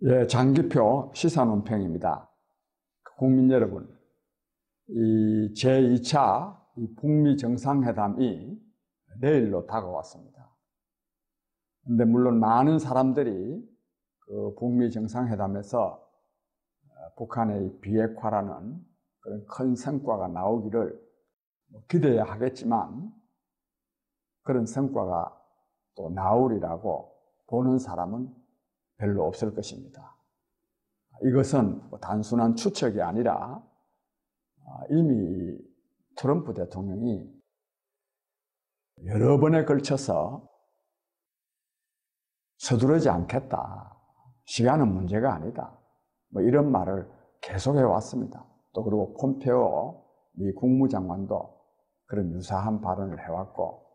예, 장기표 시사논평입니다. 국민 여러분, 이 제2차 북미 정상회담이 내일로 다가왔습니다. 근데 물론 많은 사람들이 그 북미 정상회담에서 북한의 비핵화라는 그런 큰 성과가 나오기를 기대해야 하겠지만 그런 성과가 또 나오리라고 보는 사람은 별로 없을 것입니다. 이것은 단순한 추측이 아니라 이미 트럼프 대통령이 여러 번에 걸쳐서 서두르지 않겠다. 시간은 문제가 아니다. 이런 말을 계속해 왔습니다. 또 그리고 폼페오 미 국무장관도 그런 유사한 발언을 해왔고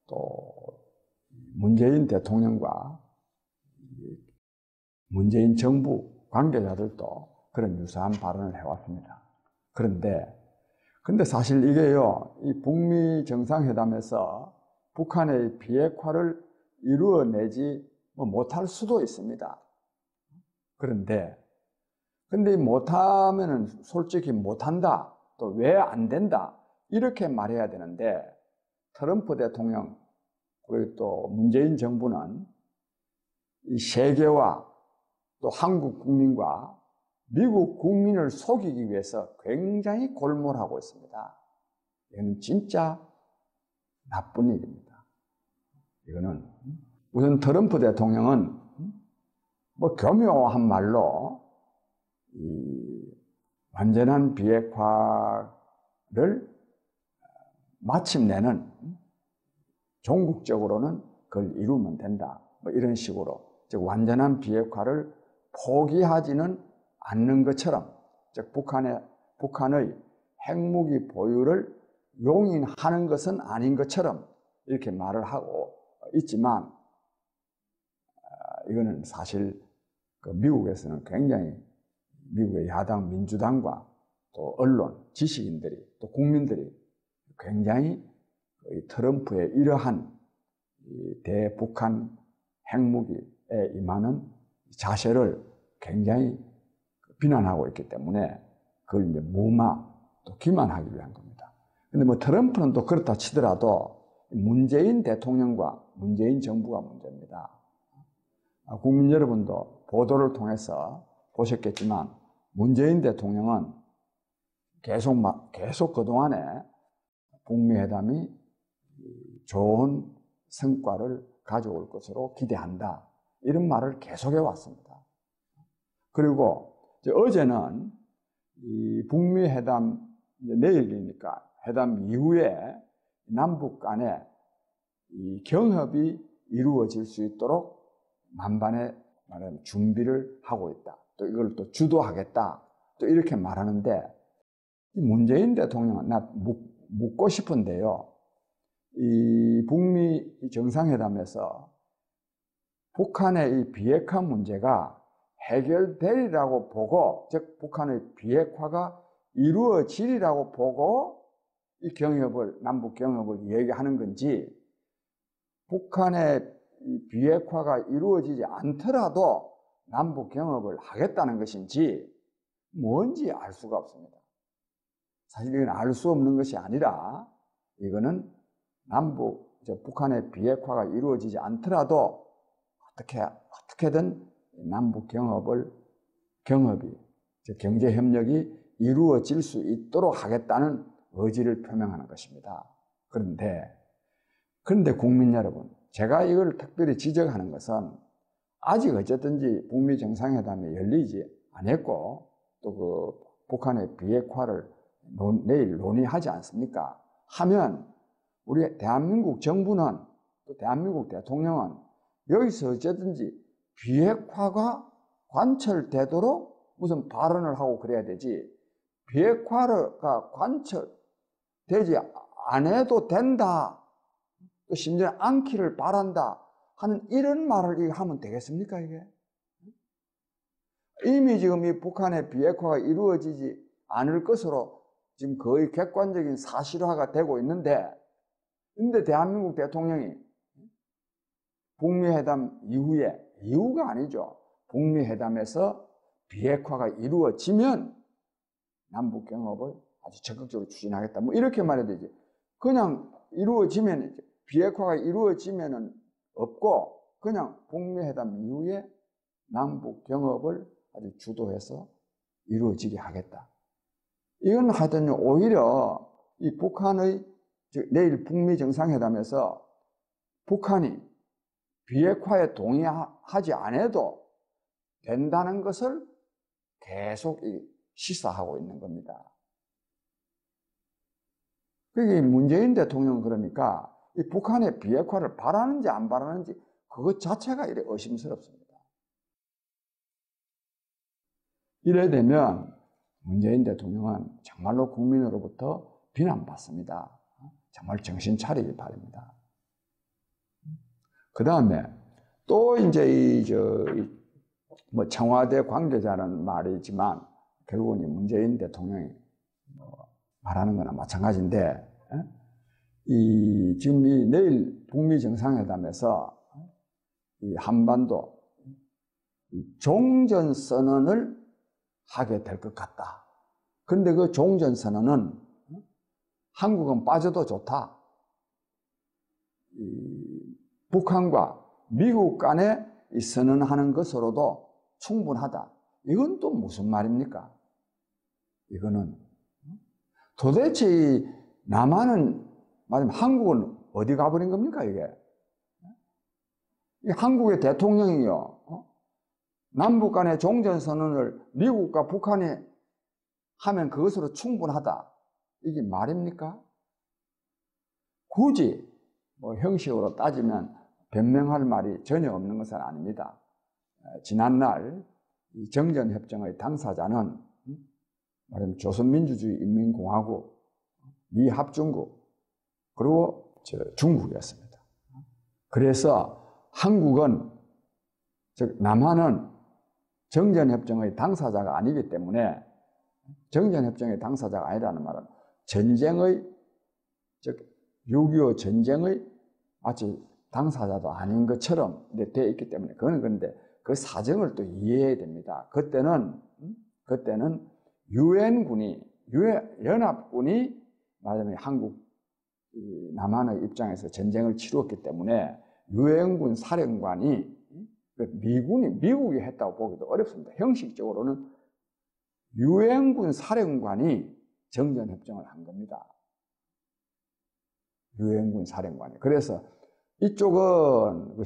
또 문재인 대통령과 문재인 정부 관계자들도 그런 유사한 발언을 해왔습니다. 근데 사실 이게요, 이 북미 정상회담에서 북한의 비핵화를 이루어내지 못할 수도 있습니다. 근데 못하면은 솔직히 못한다, 또 왜 안 된다, 이렇게 말해야 되는데, 트럼프 대통령, 그리고 또 문재인 정부는 이 세계와 또 한국 국민과 미국 국민을 속이기 위해서 굉장히 골몰하고 있습니다. 이거는 진짜 나쁜 일입니다. 이거는 우선 트럼프 대통령은 교묘한 말로 이 완전한 비핵화를 마침내는 종국적으로는 그걸 이루면 된다. 이런 식으로, 즉 완전한 비핵화를 포기하지는 않는 것처럼, 즉 북한의 핵무기 보유를 용인하는 것은 아닌 것처럼 이렇게 말을 하고 있지만, 이거는 사실 미국에서는 굉장히 미국의 야당 민주당과 또 언론, 지식인들이 또 국민들이 굉장히 트럼프의 이러한 대북한 핵무기에 임하는 자세를 굉장히 비난하고 있기 때문에 그걸 이제 무마 또 기만하기 위한 겁니다. 근데 트럼프는 또 그렇다 치더라도 문재인 대통령과 문재인 정부가 문제입니다. 국민 여러분도 보도를 통해서 보셨겠지만 문재인 대통령은 계속 그동안에 북미 회담이 좋은 성과를 가져올 것으로 기대한다, 이런 말을 계속해 왔습니다. 그리고 어제는 이 북미 회담, 내일이니까 회담 이후에 남북 간에 이 경협이 이루어질 수 있도록 만반의 준비를 하고 있다. 또 이걸 또 주도하겠다. 또 이렇게 말하는데, 문재인 대통령은 나 묻고 싶은데요. 이 북미 정상회담에서 북한의 이 비핵화 문제가 해결되리라고 보고, 즉 북한의 비핵화가 이루어지리라고 보고 이 경협을, 남북 경협을 얘기하는 건지, 북한의 비핵화가 이루어지지 않더라도 남북 경협을 하겠다는 것인지 뭔지 알 수가 없습니다. 사실 이건 알 수 없는 것이 아니라, 이거는 북한의 비핵화가 이루어지지 않더라도 어떻게든 남북 경협이, 즉 경제협력이 이루어질 수 있도록 하겠다는 의지를 표명하는 것입니다. 그런데 국민 여러분, 제가 이걸 특별히 지적하는 것은 아직 어쨌든지 북미 정상회담이 열리지 않았고, 또 그 북한의 비핵화를 내일 논의하지 않습니까? 하면 우리 대한민국 정부는, 또 대한민국 대통령은 여기서 어쨌든지 비핵화가 관철되도록 무슨 발언을 하고 그래야 되지, 비핵화가 관철되지 않아도 된다, 또 심지어 않기를 바란다 하는 이런 말을 하면 되겠습니까, 이게? 이미 지금 이 북한의 비핵화가 이루어지지 않을 것으로 지금 거의 객관적인 사실화가 되고 있는데, 근데 대한민국 대통령이 북미 회담 이후에, 이유가 아니죠, 북미 회담에서 비핵화가 이루어지면 남북 경협을 아주 적극적으로 추진하겠다. 뭐 이렇게 말해야 되지. 그냥 이루어지면 비핵화가 이루어지면은 없고 그냥 북미 회담 이후에 남북 경협을 아주 주도해서 이루어지게 하겠다. 이건 하여튼 오히려 이 북한의 내일 북미 정상회담에서 북한이 비핵화에 동의하지 않아도 된다는 것을 계속 시사하고 있는 겁니다. 그게 문재인 대통령은 그러니까 이 북한의 비핵화를 바라는지 안 바라는지 그것 자체가 이래 의심스럽습니다. 이래 되면 문재인 대통령은 정말로 국민으로부터 비난받습니다. 정말 정신 차리기 바랍니다. 그 다음에 또 이제 뭐 청와대 관계자라는 말이지만 결국은 이 문재인 대통령이 말하는 거나 마찬가지인데, 지금 이 내일 북미 정상회담에서 이 한반도 종전 선언을 하게 될 것 같다. 근데 그 종전 선언은 한국은 빠져도 좋다. 북한과 미국 간에 선언하는 것으로도 충분하다. 이건 또 무슨 말입니까? 이거는 도대체 이 남한은 말하면 한국은 어디 가버린 겁니까 이게? 이 한국의 대통령이요. 남북 간의 종전선언을 미국과 북한이 하면 그것으로 충분하다. 이게 말입니까? 굳이 뭐 형식으로 따지면 변명할 말이 전혀 없는 것은 아닙니다. 지난날 이 정전협정의 당사자는 말하면 조선민주주의 인민공화국, 미합중국, 그리고 중국이었습니다. 그래서 한국은, 즉 남한은 정전협정의 당사자가 아니기 때문에 정전협정의 당사자가 아니라는 말은 전쟁의, 즉 6.25 전쟁의 마치 당사자도 아닌 것처럼 되어 있기 때문에 그건 그런데 그 사정을 또 이해해야 됩니다. 그때는 연합군이 말하자면 한국 남한의 입장에서 전쟁을 치루었기 때문에 유엔군 사령관이 미국이 했다고 보기도 어렵습니다. 형식적으로는 유엔군 사령관이 정전협정을 한 겁니다. 유엔군 사령관이. 그래서 이쪽은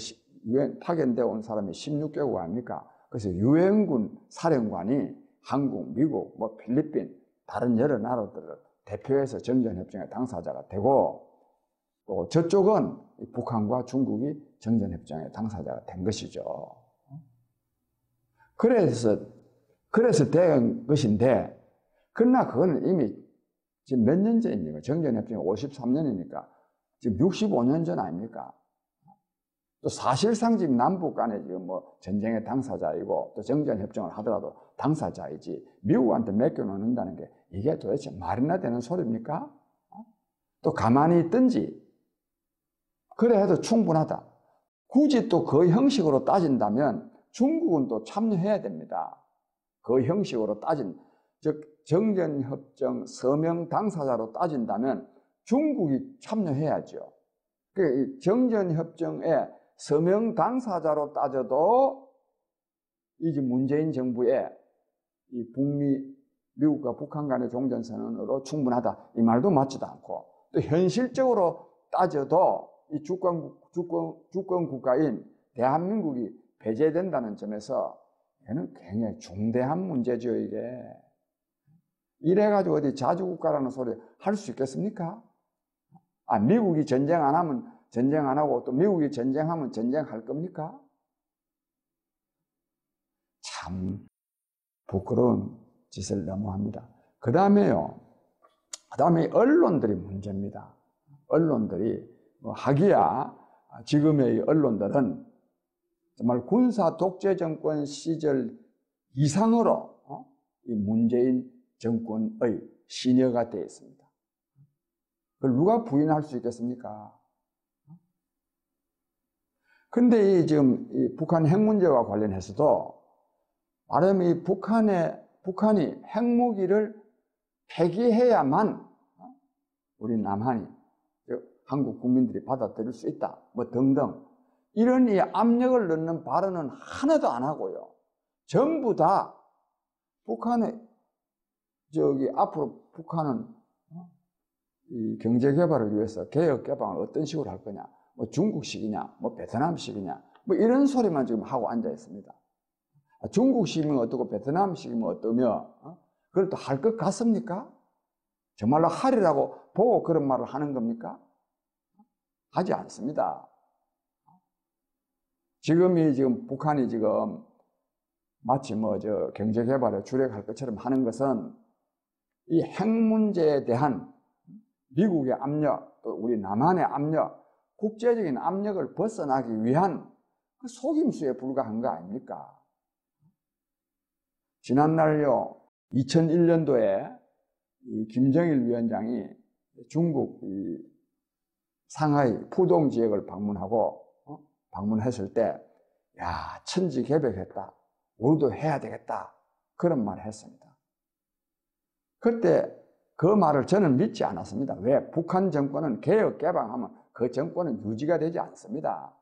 유엔 파견되어 온 사람이 16개국 아닙니까? 그래서 유엔군 사령관이 한국, 미국, 뭐 필리핀, 다른 여러 나라들을 대표해서 정전협정의 당사자가 되고, 또 저쪽은 북한과 중국이 정전협정의 당사자가 된 것이죠. 그래서 된 것인데, 그러나 그건 이미 지금 몇 년 전입니까? 정전협정이 53년이니까 지금 65년 전 아닙니까? 또 사실상 지금 남북 간에 지금 뭐 전쟁의 당사자이고 또 정전협정을 하더라도 당사자이지 미국한테 맡겨놓는다는 게 이게 도대체 말이나 되는 소리입니까? 또 가만히 있든지 그래 해도 충분하다. 굳이 또 그 형식으로 따진다면 중국은 또 참여해야 됩니다. 그 형식으로 즉 정전협정 서명 당사자로 따진다면 중국이 참여해야죠. 그 정전협정에 서명 당사자로 따져도 이제 문재인 정부의 이 미국과 북한 간의 종전선언으로 충분하다. 이 말도 맞지도 않고 또 현실적으로 따져도 이 주권 국가인 대한민국이 배제된다는 점에서 얘는 굉장히 중대한 문제죠, 이게. 이래가지고 어디 자주국가라는 소리 할 수 있겠습니까? 미국이 전쟁 안 하면 전쟁 안 하고 또 미국이 전쟁하면 전쟁할 겁니까? 참 부끄러운 짓을 너무 합니다. 그 다음에 언론들이 문제입니다. 언론들이 하기야 지금의 언론들은 정말 군사 독재 정권 시절 이상으로 이 문재인 정권의 신여가 되어 있습니다. 그걸 누가 부인할 수 있겠습니까? 근데 지금 이 북한 핵 문제와 관련해서도 말하면 이 북한이 핵무기를 폐기해야만 우리 남한이, 한국 국민들이 받아들일 수 있다, 뭐 등등 이런 이 압력을 넣는 발언은 하나도 안 하고요. 전부 다 북한의 앞으로 북한은 이 경제 개발을 위해서 개혁 개방을 어떤 식으로 할 거냐, 뭐 중국식이냐, 뭐 베트남식이냐, 뭐 이런 소리만 지금 하고 앉아 있습니다. 중국식이면 어떻고 베트남식이면 어떠며 그걸 또 할 것 같습니까? 정말로 하리라고 보고 그런 말을 하는 겁니까? 하지 않습니다. 지금 북한이 지금 마치 경제 개발에 주력할 것처럼 하는 것은 이 핵 문제에 대한 미국의 압력, 또 우리 남한의 압력, 국제적인 압력을 벗어나기 위한 그 속임수에 불과한 거 아닙니까? 지난날요, 2001년도에 이 김정일 위원장이 중국 이 상하이 푸동 지역을 방문했을 때, 야, 천지개벽했다. 우리도 해야 되겠다. 그런 말을 했습니다. 그때 그 말을 저는 믿지 않았습니다. 왜? 북한 정권은 개혁 개방하면 그 정권은 유지가 되지 않습니다.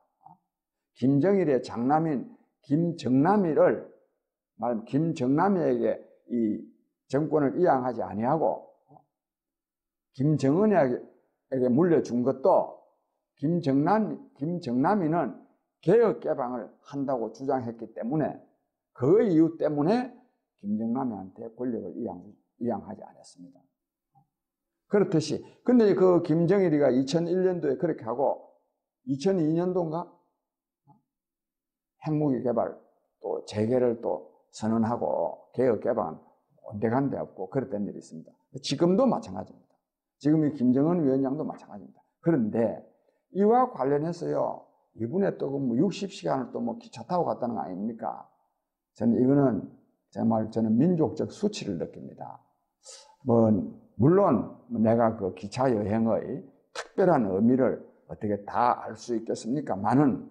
김정일의 장남인 김정남이에게 이 정권을 이양하지 아니하고 김정은에게 물려준 것도 김정남이는 개혁 개방을 한다고 주장했기 때문에 그 이유 때문에 김정남이한테 권력을 이양하지 않았습니다. 그렇듯이 근데 그 김정일이가 2001년도에 그렇게 하고 2002년도인가 핵무기 개발 또 재개를 또 선언하고 개혁 개방은 온데간데 없고 그랬던 일이 있습니다. 지금도 마찬가지입니다. 지금 이 김정은 위원장도 마찬가지입니다. 그런데 이와 관련해서요, 이분의 또 60시간을 또 뭐 기차 타고 갔다는 거 아닙니까? 저는 이거는 정말 민족적 수치를 느낍니다. 물론 내가 그 기차 여행의 특별한 의미를 어떻게 다 알 수 있겠습니까만은,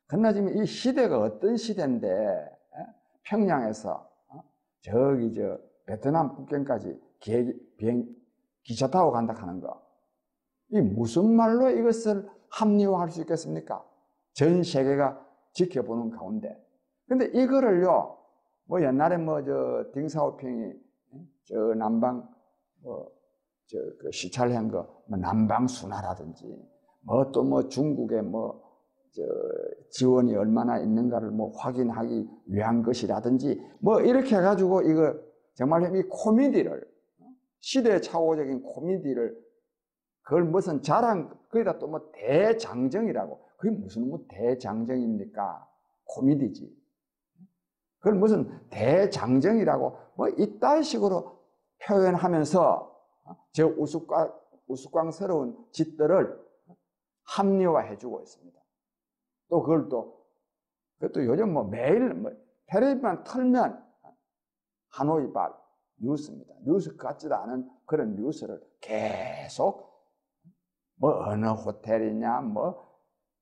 그러나 지금 이 시대가 어떤 시대인데, 평양에서 베트남 국경까지 기차 타고 간다 하는 거, 이 무슨 말로 이것을 합리화할 수 있겠습니까? 전 세계가 지켜보는 가운데. 근데 이거를요, 옛날에 딩사오핑이 남방 그 시찰한 거 남방순화라든지 또 중국의 지원이 얼마나 있는가를 확인하기 위한 것이라든지 이렇게 해가지고 이거 정말 이 코미디를, 시대 착오적인 코미디를, 그걸 무슨 자랑, 거기다 또 대장정이라고. 그게 무슨 대장정입니까? 코미디지. 그걸 무슨 대장정이라고 이딴 식으로 표현하면서 저 우스꽝스러운 짓들을 합리화해주고 있습니다. 또 그것도 요즘 매일 텔레비만 틀면 하노이발 뉴스입니다. 뉴스 같지도 않은 그런 뉴스를 계속 어느 호텔이냐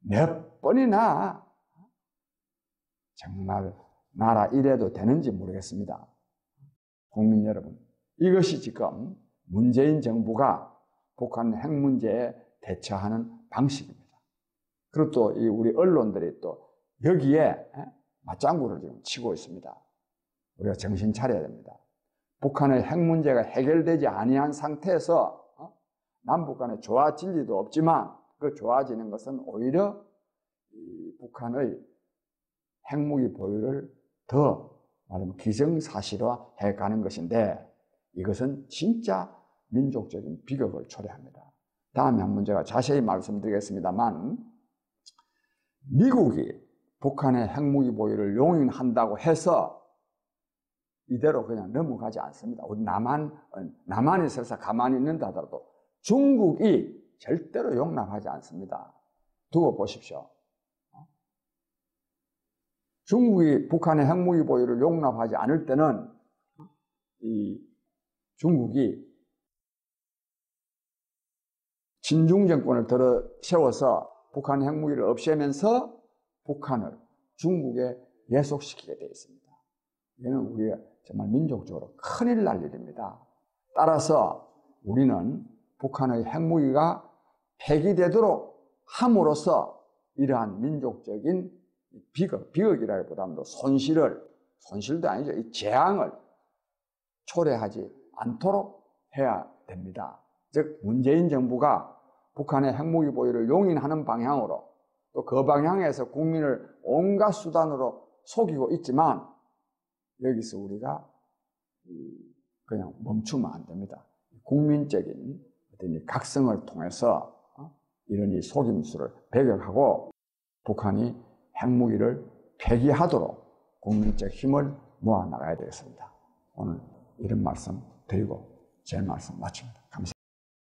몇 번이나, 정말 나라 이래도 되는지 모르겠습니다. 국민 여러분, 이것이 지금 문재인 정부가 북한 핵 문제에 대처하는 방식입니다. 그리고 또 우리 언론들이 또 여기에 맞장구를 지금 치고 있습니다. 우리가 정신 차려야 됩니다. 북한의 핵 문제가 해결되지 아니한 상태에서 남북 간에 좋아질 리도 없지만, 그 좋아지는 것은 오히려 북한의 핵무기 보유를 더 말하면 기정사실화해 가는 것인데, 이것은 진짜 민족적인 비극을 초래합니다. 다음에 한번 제가 자세히 말씀드리겠습니다만, 미국이 북한의 핵무기 보유를 용인한다고 해서 이대로 그냥 넘어가지 않습니다. 우리 남한이 설사 가만히 있는다 하더라도 중국이 절대로 용납하지 않습니다. 두고 보십시오. 중국이 북한의 핵무기 보유를 용납하지 않을 때는 이 중국이 친중 정권을 들어 세워서 북한 핵무기를 없애면서 북한을 중국에 예속시키게 되어 있습니다. 이는 우리가 정말 민족적으로 큰일 날 일입니다. 따라서 우리는 북한의 핵무기가 폐기되도록 함으로써 이러한 민족적인 비극이라기보다도 손실도 아니죠. 이 재앙을 초래하지 않도록 해야 됩니다. 즉 문재인 정부가 북한의 핵무기 보유를 용인하는 방향으로 또 그 방향에서 국민을 온갖 수단으로 속이고 있지만 여기서 우리가 그냥 멈추면 안 됩니다. 국민적인 어떤 이 각성을 통해서 이런 이 속임수를 배격하고 북한이 핵무기를 폐기하도록 국민적 힘을 모아 나가야 되겠습니다. 오늘 이런 말씀 드리고 제 말씀 마칩니다.